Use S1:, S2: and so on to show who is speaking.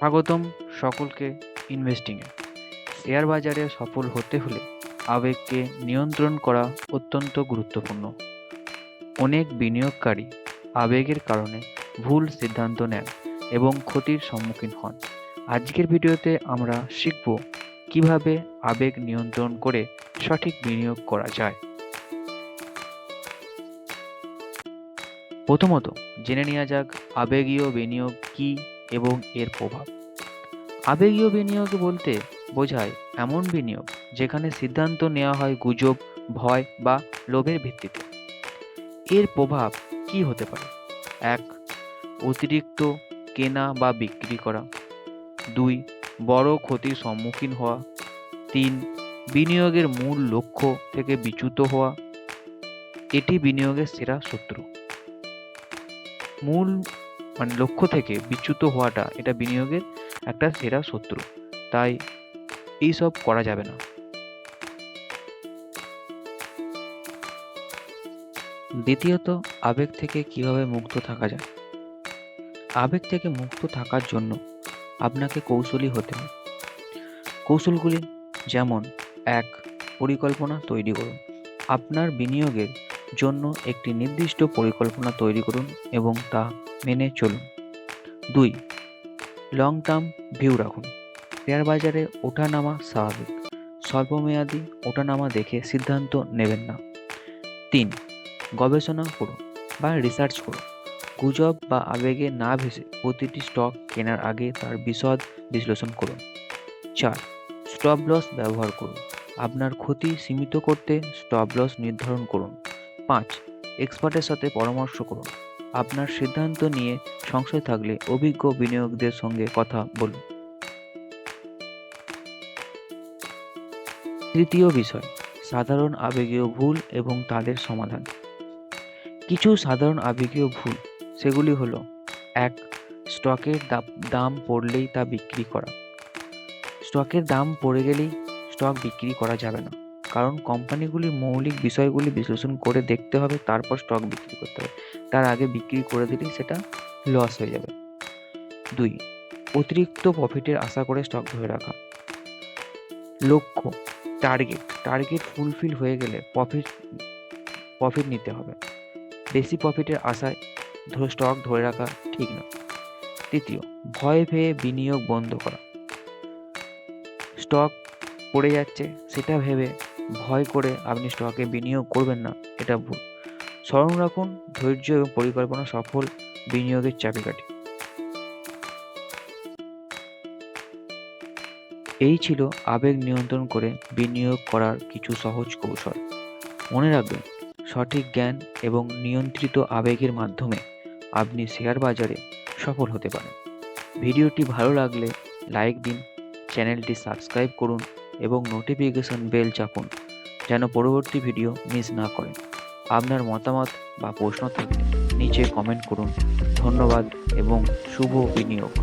S1: স্বাগতম সকলকে ইনভেস্টিংয়ে। শেয়ার বাজারে সফল হতে হলে আবেগকে নিয়ন্ত্রণ করা অত্যন্ত গুরুত্বপূর্ণ। অনেক বিনিয়োগকারী আবেগের কারণে ভুল সিদ্ধান্ত নেন এবং ক্ষতির সম্মুখীন হন। আজকের ভিডিওতে আমরা শিখব কিভাবে আবেগ নিয়ন্ত্রণ করে সঠিক বিনিয়োগ করা যায়। প্রথমত জেনে নেওয়া যাক আবেগীয় বিনিয়োগ কী এবং এর প্রভাব। আবেগীয় বিনিয়োগ বলতে বোঝায় এমন বিনিয়োগ যেখানে সিদ্ধান্ত নেওয়া হয় গুজব, ভয় বা লোভের ভিত্তিতে। এর প্রভাব কি হতে পারে? 1. অতিরিক্ত কেনা বা বিক্রি করা। 2. বড় ক্ষতির সম্মুখীন হওয়া। 3. বিনিয়োগের মূল লক্ষ্য থেকে বিচ্যুত হওয়া। এটি বিনিয়োগের সেরা শত্রু। মূল লক্ষ্য থেকে বিচ্যুত হওয়াটা এটা বিনিয়োগের একটা সেরা শত্রু, তাই এইসব করা যাবে না। দ্বিতীয়ত, আবেগ থেকে কিভাবে মুক্ত থাকা যায়। আবেগ থেকে মুক্ত থাকার জন্য আপনাকে কৌশলী হতে হবে। কৌশলগুলি যেমন: 1. পরিকল্পনা তৈরি করুন। আপনার বিনিয়োগের জন্য একটি নির্দিষ্ট পরিকল্পনা তৈরি করুন এবং তা মেনে চলুন। 2. লং টার্ম ভিউ রাখুন। শেয়ার বাজারে ওঠানামা স্বাভাবিক, স্বল্পমেয়াদী ওঠানামা দেখে সিদ্ধান্ত নেবেন না। 3. গবেষণা করুন বা রিসার্চ করুন। গুজব বা আবেগে না ভেসে প্রতিটি স্টক কেনার আগে তার বিশদ বিশ্লেষণ করুন। 4. স্টপ লস ব্যবহার করুন। আপনার ক্ষতি সীমিত করতে স্টপ লস নির্ধারণ করুন। 5. এক্সপার্টের সাথে পরামর্শ করুন। আপনার সিদ্ধান্ত নিয়ে সংশয় থাকলে অভিজ্ঞ বিনিয়োগদের সঙ্গে কথা বলুন। তৃতীয় বিষয়, সাধারণ আবেগীয় ভুল এবং তাদের সমাধান। কিছু সাধারণ আবেগীয় ভুল সেগুলি হলো: 1. স্টকের দাম পড়লেই তা বিক্রি করা। স্টকের দাম পড়ে গেলেই স্টক বিক্রি করা যাবে না, কারণ কোম্পানিগুলির মৌলিক বিষয়গুলি বিশ্লেষণ করে দেখতে হবে, তারপর স্টক বিক্রি করতে হবে। তার আগে বিক্রি করে দিলেই সেটা লস হয়ে যাবে। 2. অতিরিক্ত প্রফিটের আশা করে স্টক ধরে রাখা। লক্ষ্য, টার্গেট ফুলফিল হয়ে গেলে প্রফিট নিতে হবে। বেশি প্রফিটের আশায় স্টক ধরে রাখা ঠিক নয়। 3. ভয় পেয়ে বিনিয়োগ বন্ধ করা। স্টক পড়ে যাচ্ছে সেটা ভেবে ভয় করে আপনি স্টকে বিনিয়োগ করবেন না, এটা ভুল। স্মরণ রাখুন, ধৈর্য এবং পরিকল্পনা সফল বিনিয়োগের চাবিকাঠি। এই ছিল আবেগ নিয়ন্ত্রণ করে বিনিয়োগ করার কিছু সহজ কৌশল। মনে রাখবেন, সঠিক জ্ঞান এবং নিয়ন্ত্রিত আবেগের মাধ্যমে আপনি শেয়ার বাজারে সফল হতে পারেন। ভিডিওটি ভালো লাগলে লাইক দিন, চ্যানেলটি সাবস্ক্রাইব করুন এবং নোটিফিকেশন বেল চাপুন যেন পরবর্তী ভিডিও মিস না করেন। আপনার মতামত বা প্রশ্ন থাকলে নিচে কমেন্ট করুন। ধন্যবাদ এবং শুভ বিনিয়োগ।